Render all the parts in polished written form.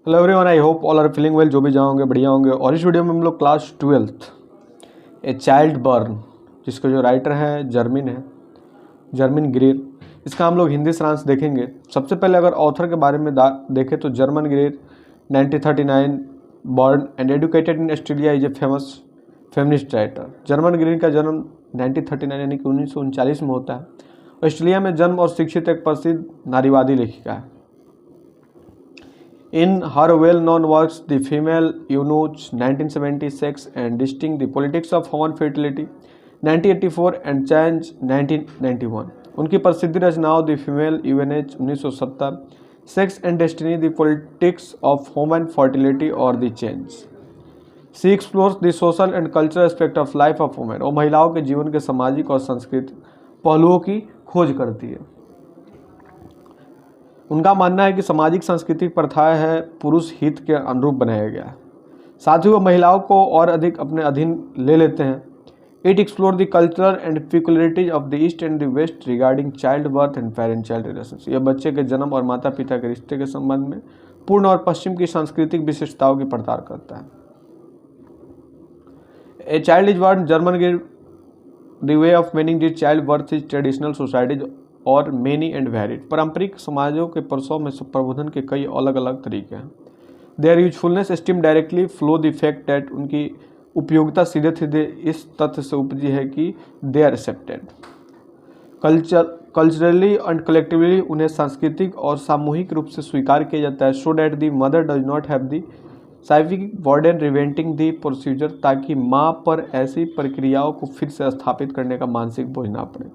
Hello everyone, I hope all are feeling well. जो भी जाओगे बढ़िया होंगे। और इस वीडियो में हम लोग class 12th a child burn, जिसके जो राइटर हैं जर्मिन ग्रीर, इसका हम लोग हिंदी सारांश देखेंगे। सबसे पहले अगर ऑथर के बारे में देखें तो German Greer 1939 born and educated in Australia, is a famous feminist writer. German Greer का जन्म 1939 यानी कि 1939 में होता है। ऑस्ट्रेलिया में जन्म और शिक्षित एक प्रसिद्ध नारीवादी लेखिका है। In her well-known works, The Female Eunuch 1976 and Distinct the Politics of Human Fertility 1984 and Change 1991, उनकी प्रसिद्ध रचनाओं the female eunuch 1970, sex and destiny the politics of human fertility और the change. She explores the social and cultural aspect of life of women, और महिलाओं के जीवन के सामाजिक और सांस्कृतिक पहलुओं की खोज करती है। उनका मानना है कि सामाजिक सांस्कृतिक प्रथाएं है पुरुष हित के अनुरूप बनाया गया है, साथ ही वो महिलाओं को और अधिक अपने अधीन ले लेते हैं। It explore the cultural and peculiarities of the East and the West regarding child birth and parent child relations. यह बच्चे के जन्म और माता पिता के रिश्ते के संबंध में पूर्ण और पश्चिम की सांस्कृतिक विशेषताओं की पड़ताल करता है। A child is born German give the way of meaning the child birth is traditional societies और मेनी एंड वेरिड। पारंपरिक समाजों के प्रसव में प्रबोधन के कई अलग अलग तरीके हैं। Their usefulness stems directly flow the fact that, उनकी उपयोगिता सीधे सीधे इस तथ्य से उपजी है कि they are accepted culturally and collectively, उन्हें सांस्कृतिक और सामूहिक रूप से स्वीकार किया जाता है। So that the mother does not have the psychic burden reinventing the procedure, ताकि माँ पर ऐसी प्रक्रियाओं को फिर से स्थापित करने का मानसिक बोझ ना पड़े।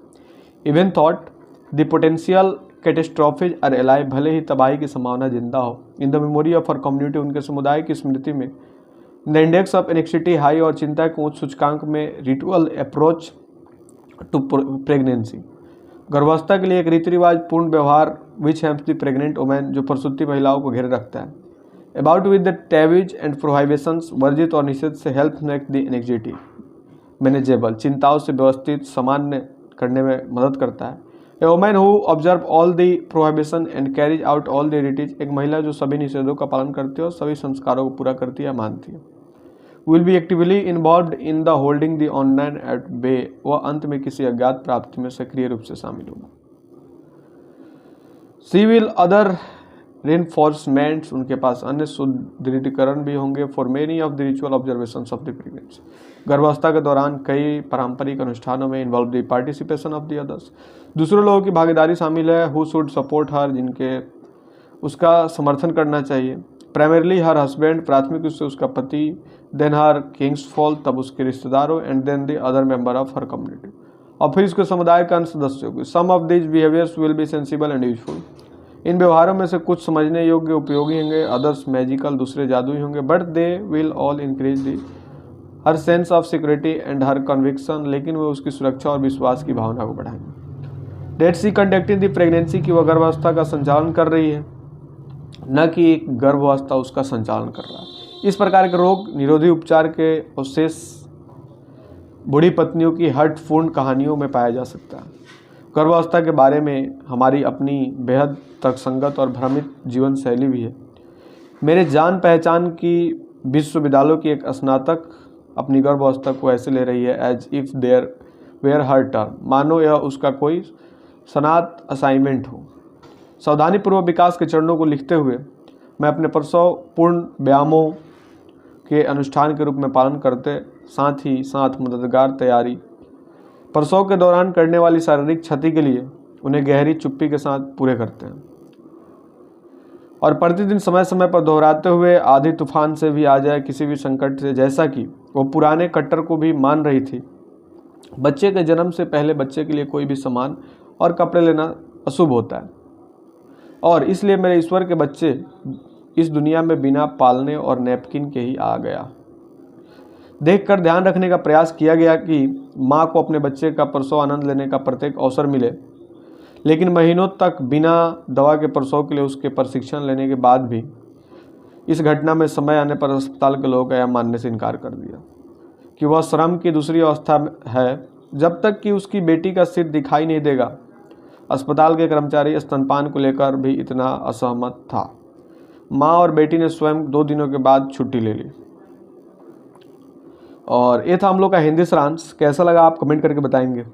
Even though the potential catastrophes are alive, भले ही तबाही की संभावना जिंदा हो। In the memory of her community, उनके समुदाय की स्मृति में। The index of anxiety high, और चिंता के उच्च सूचकांक में। रिचुअल अप्रोच टू प्रेगनेंसी, गर्भावस्था के लिए एक रीति रिवाज पूर्ण व्यवहार which hems the pregnant women, जो प्रसूति महिलाओं को घेरे रखता है। About with the taboos and prohibitions, वर्जित और निषेध से help make the anxiety manageable, चिंताओं से व्यवस्थित सामान्य करने में मदद करता है। A woman who observe all the prohibition and carries out all the duties, एक महिला जो सभी निषेधों का पालन करती है और सभी संस्कारों को पूरा करती है मानती है। Will be actively involved in the holding the online at bay, वह अंत में किसी अज्ञात प्राप्ति में सक्रिय रूप से शामिल होगा। She will other reinforcements, उनके पास अन्य सुदृढ़ीकरण भी होंगे। For many of the ritual observations of the pregnancy, गर्भावस्था के दौरान कई पारंपरिक अनुष्ठानों में involve the participation of the others, दूसरे लोगों की भागीदारी शामिल है। हु शुड सपोर्ट हर, जिनके उसका समर्थन करना चाहिए। प्राइमरली हर हस्बैंड, प्राथमिक रूप से उसका पति। देन हर किंग्स फॉल, तब उसके रिश्तेदारों। And then the other member of her community, और फिर उसके समुदाय का अन्य सदस्यों की। Some of this behaviours will be sensible and useful, इन व्यवहारों में से कुछ समझने योग्य उपयोगी होंगे, अदर्स मैजिकल, दूसरे जादुई होंगे। But they will all increase the her sense of security and her conviction, लेकिन वे उसकी सुरक्षा और विश्वास की भावना को बढ़ाएंगे। That she conducting the pregnancy, की वह गर्भावस्था का संचालन कर रही है, न कि एक गर्भावस्था उसका संचालन कर रहा है। इस प्रकार के रोग निरोधी उपचार के अवशेष बूढ़ी पत्नियों की हर्टपूर्ण कहानियों में पाया जा सकता है। गर्भावस्था के बारे में हमारी अपनी बेहद तर्कसंगत और भ्रमित जीवन शैली भी है। मेरे जान पहचान की विश्वविद्यालयों की एक स्नातक अपनी गर्भावस्था को ऐसे ले रही है as if there were her term, मानो यह उसका कोई सनात असाइनमेंट हो। सावधानीपूर्वक विकास के चरणों को लिखते हुए मैं अपने प्रसव पूर्ण व्यायामों के अनुष्ठान के रूप में पालन करते, साथ ही साथ मददगार तैयारी प्रसव के दौरान करने वाली शारीरिक क्षति के लिए उन्हें गहरी चुप्पी के साथ पूरे करते हैं, और प्रतिदिन समय समय पर दोहराते हुए आधी तूफान से भी आ जाए किसी भी संकट से, जैसा कि वो पुराने कट्टर को भी मान रही थी। बच्चे के जन्म से पहले बच्चे के लिए कोई भी सामान और कपड़े लेना अशुभ होता है, और इसलिए मेरे ईश्वर के बच्चे इस दुनिया में बिना पालने और नैपकिन के ही आ गया। देखकर ध्यान रखने का प्रयास किया गया कि माँ को अपने बच्चे का प्रसव आनंद लेने का प्रत्येक अवसर मिले, लेकिन महीनों तक बिना दवा के प्रसव के लिए उसके प्रशिक्षण लेने के बाद भी इस घटना में समय आने पर अस्पताल के लोगों का यह मानने से इनकार कर दिया कि वह श्रम की दूसरी अवस्था है, जब तक कि उसकी बेटी का सिर दिखाई नहीं देगा। अस्पताल के कर्मचारी स्तनपान को लेकर भी इतना असहमत था। माँ और बेटी ने स्वयं 2 दिनों के बाद छुट्टी ले ली। और ये था हम लोग का हिंदी सारांश। कैसा लगा आप कमेंट करके बताएंगे।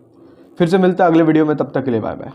फिर से मिलते हैं अगले वीडियो में, तब तक के लिए बाय बाय।